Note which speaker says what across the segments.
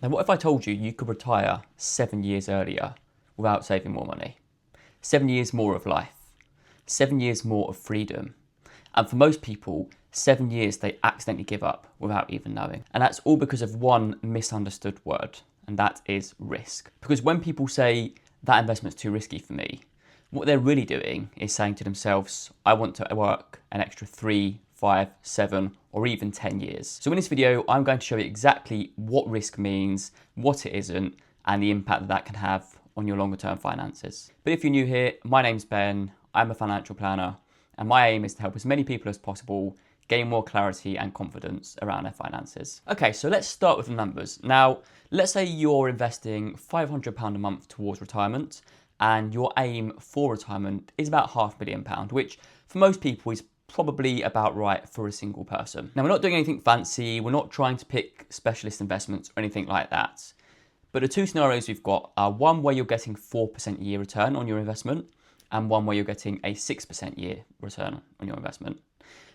Speaker 1: Now, what if I told you you could retire 7 years earlier without saving more money? 7 years more of life, 7 years more of freedom. And for most people, 7 years they accidentally give up without even knowing. And that's all because of one misunderstood word, and that is risk. Because when people say that investment's too risky for me, what they're really doing is saying to themselves, I want to work an extra 3, 5, 7, or even 10 years. So in this video, I'm going to show you exactly what risk means, what it isn't, and the impact that that can have on your longer term finances. But if you're new here, my name's Ben, I'm a financial planner, and my aim is to help as many people as possible gain more clarity and confidence around their finances. Okay, so let's start with the numbers. Now, let's say you're investing £500 a month towards retirement, and your aim for retirement is about £500,000, which for most people is probably about right for a single person. Now, we're not doing anything fancy, we're not trying to pick specialist investments or anything like that. But the two scenarios we've got are one where you're getting 4% a year return on your investment, and one where you're getting a 6% year return on your investment.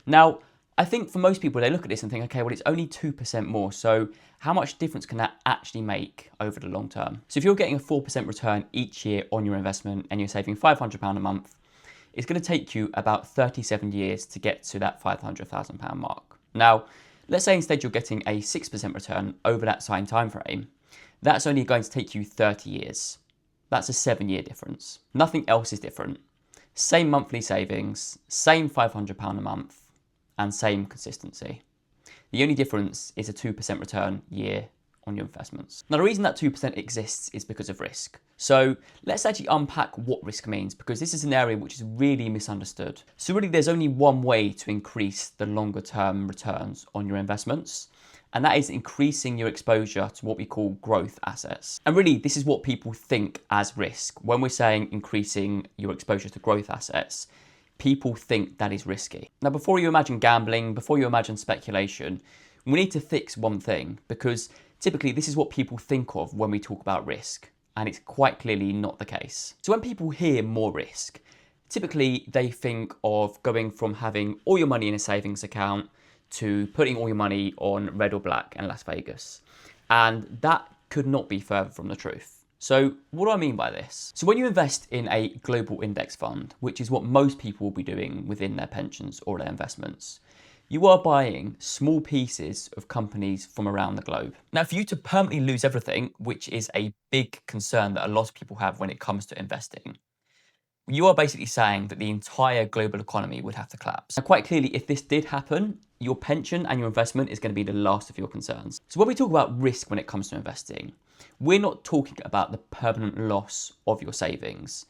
Speaker 1: Now, I think for most people, they look at this and think, okay, well, it's only 2% more. So how much difference can that actually make over the long term? So if you're getting a 4% return each year on your investment and you're saving £500 a month, it's going to take you about 37 years to get to that £500,000 mark. Now, let's say instead you're getting a 6% return over that same time frame. That's only going to take you 30 years. That's a 7-year difference. Nothing else is different. Same monthly savings, same £500 a month, and same consistency. The only difference is a 2% return year on your investments. Now, the reason that 2% exists is because of risk. So let's actually unpack what risk means, because this is an area which is really misunderstood. So really, there's only one way to increase the longer term returns on your investments, and that is increasing your exposure to what we call growth assets. And really, this is what people think as risk. When we're saying increasing your exposure to growth assets, people think that is risky. Now, before you imagine gambling, before you imagine speculation, we need to fix one thing, because typically this is what people think of when we talk about risk, and it's quite clearly not the case. So when people hear more risk, typically they think of going from having all your money in a savings account to putting all your money on red or black in Las Vegas. And that could not be further from the truth. So what do I mean by this? So when you invest in a global index fund, which is what most people will be doing within their pensions or their investments, you are buying small pieces of companies from around the globe. Now, for you to permanently lose everything, which is a big concern that a lot of people have when it comes to investing, you are basically saying that the entire global economy would have to collapse. Now, quite clearly, if this did happen, your pension and your investment is going to be the last of your concerns. So when we talk about risk when it comes to investing, we're not talking about the permanent loss of your savings.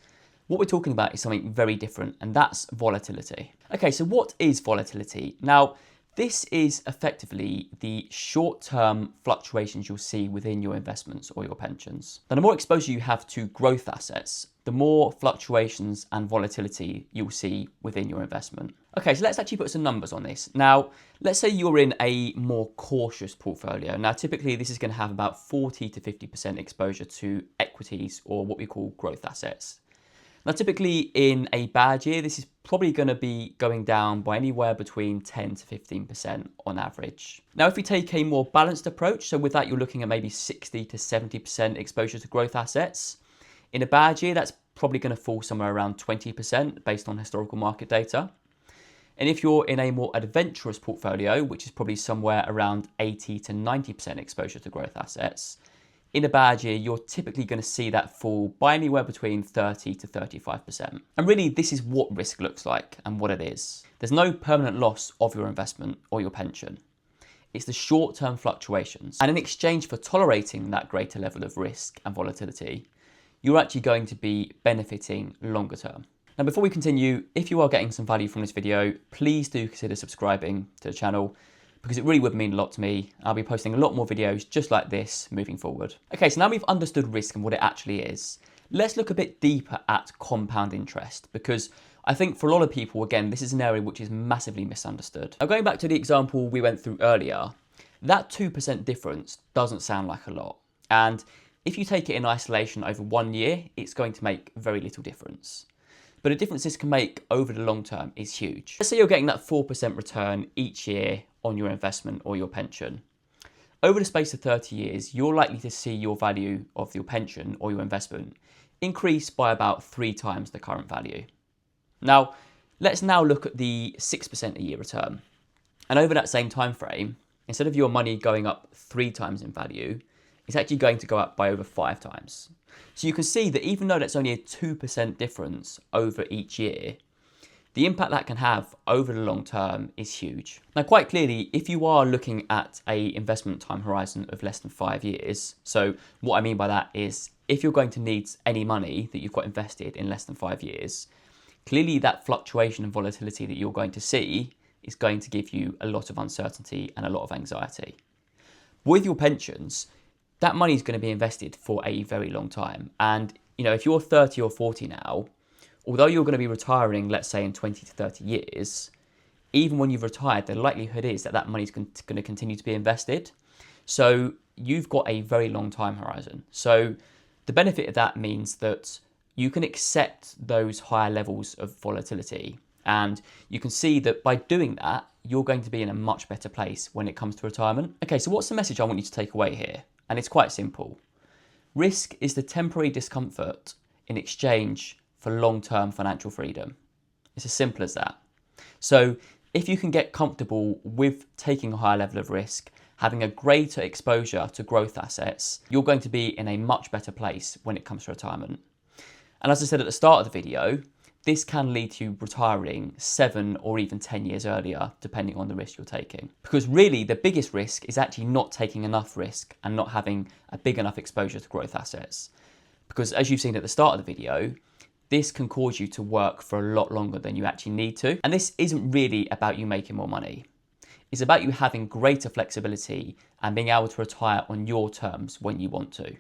Speaker 1: What we're talking about is something very different, and that's volatility. Okay, so what is volatility? Now, this is effectively the short-term fluctuations you'll see within your investments or your pensions. Now, the more exposure you have to growth assets, the more fluctuations and volatility you'll see within your investment. Okay, so let's actually put some numbers on this. Now, let's say you're in a more cautious portfolio. Now, typically this is going to have about 40 to 50% exposure to equities or what we call growth assets. Now, typically in a bad year, this is probably going to be going down by anywhere between 10 to 15% on average. Now, if we take a more balanced approach, so with that, you're looking at maybe 60 to 70% exposure to growth assets. In a bad year, that's probably going to fall somewhere around 20% based on historical market data. And if you're in a more adventurous portfolio, which is probably somewhere around 80 to 90% exposure to growth assets, in a bad year, you're typically going to see that fall by anywhere between 30 to 35%. And really, this is what risk looks like and what it is. There's no permanent loss of your investment or your pension. It's the short-term fluctuations. And in exchange for tolerating that greater level of risk and volatility, you're actually going to be benefiting longer term. Now, before we continue, if you are getting some value from this video, please do consider subscribing to the channel, because it really would mean a lot to me. I'll be posting a lot more videos just like this moving forward. Okay, so now we've understood risk and what it actually is, let's look a bit deeper at compound interest, because I think for a lot of people, again, this is an area which is massively misunderstood. Now, going back to the example we went through earlier, that 2% difference doesn't sound like a lot. And if you take it in isolation over 1 year, it's going to make very little difference. But the difference this can make over the long term is huge. Let's say you're getting that 4% return each year on your investment or your pension. over the space of 30 years, you're likely to see your value of your pension or your investment increase by about 3 times the current value. Now, let's now look at the 6% a year return. And over that same time frame, instead of your money going up 3 times in value, it's actually going to go up by over 5 times. So you can see that even though that's only a 2% difference over each year, the impact that can have over the long term is huge. Now, quite clearly, if you are looking at an investment time horizon of less than 5 years, so what I mean by that is if you're going to need any money that you've got invested in less than 5 years, clearly that fluctuation and volatility that you're going to see is going to give you a lot of uncertainty and a lot of anxiety. With your pensions, that money is going to be invested for a very long time. And if you're 30 or 40 now, although you're going to be retiring, let's say in 20 to 30 years, even when you've retired, the likelihood is that that money is going to continue to be invested. So you've got a very long time horizon. So the benefit of that means that you can accept those higher levels of volatility. And you can see that by doing that, you're going to be in a much better place when it comes to retirement. Okay, so what's the message I want you to take away here? And it's quite simple. Risk is the temporary discomfort in exchange for long-term financial freedom. It's as simple as that. So if you can get comfortable with taking a higher level of risk, having a greater exposure to growth assets, you're going to be in a much better place when it comes to retirement. And as I said at the start of the video, this can lead to retiring 7 or even 10 years earlier, depending on the risk you're taking. Because really, the biggest risk is actually not taking enough risk and not having a big enough exposure to growth assets. Because as you've seen at the start of the video, this can cause you to work for a lot longer than you actually need to. And this isn't really about you making more money. It's about you having greater flexibility and being able to retire on your terms when you want to.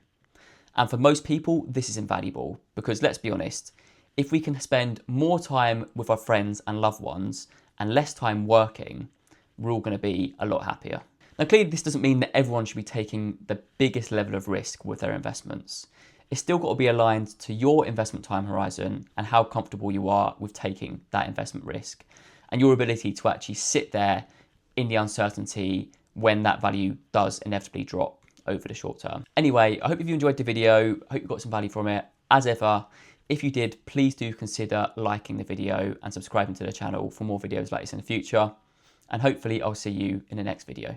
Speaker 1: And for most people, this is invaluable because let's be honest, if we can spend more time with our friends and loved ones and less time working, we're all going to be a lot happier. Now, clearly, this doesn't mean that everyone should be taking the biggest level of risk with their investments. It's still got to be aligned to your investment time horizon and how comfortable you are with taking that investment risk and your ability to actually sit there in the uncertainty when that value does inevitably drop over the short term. Anyway, I hope you enjoyed the video. I hope you got some value from it. As ever, if you did, please do consider liking the video and subscribing to the channel for more videos like this in the future. And hopefully I'll see you in the next video.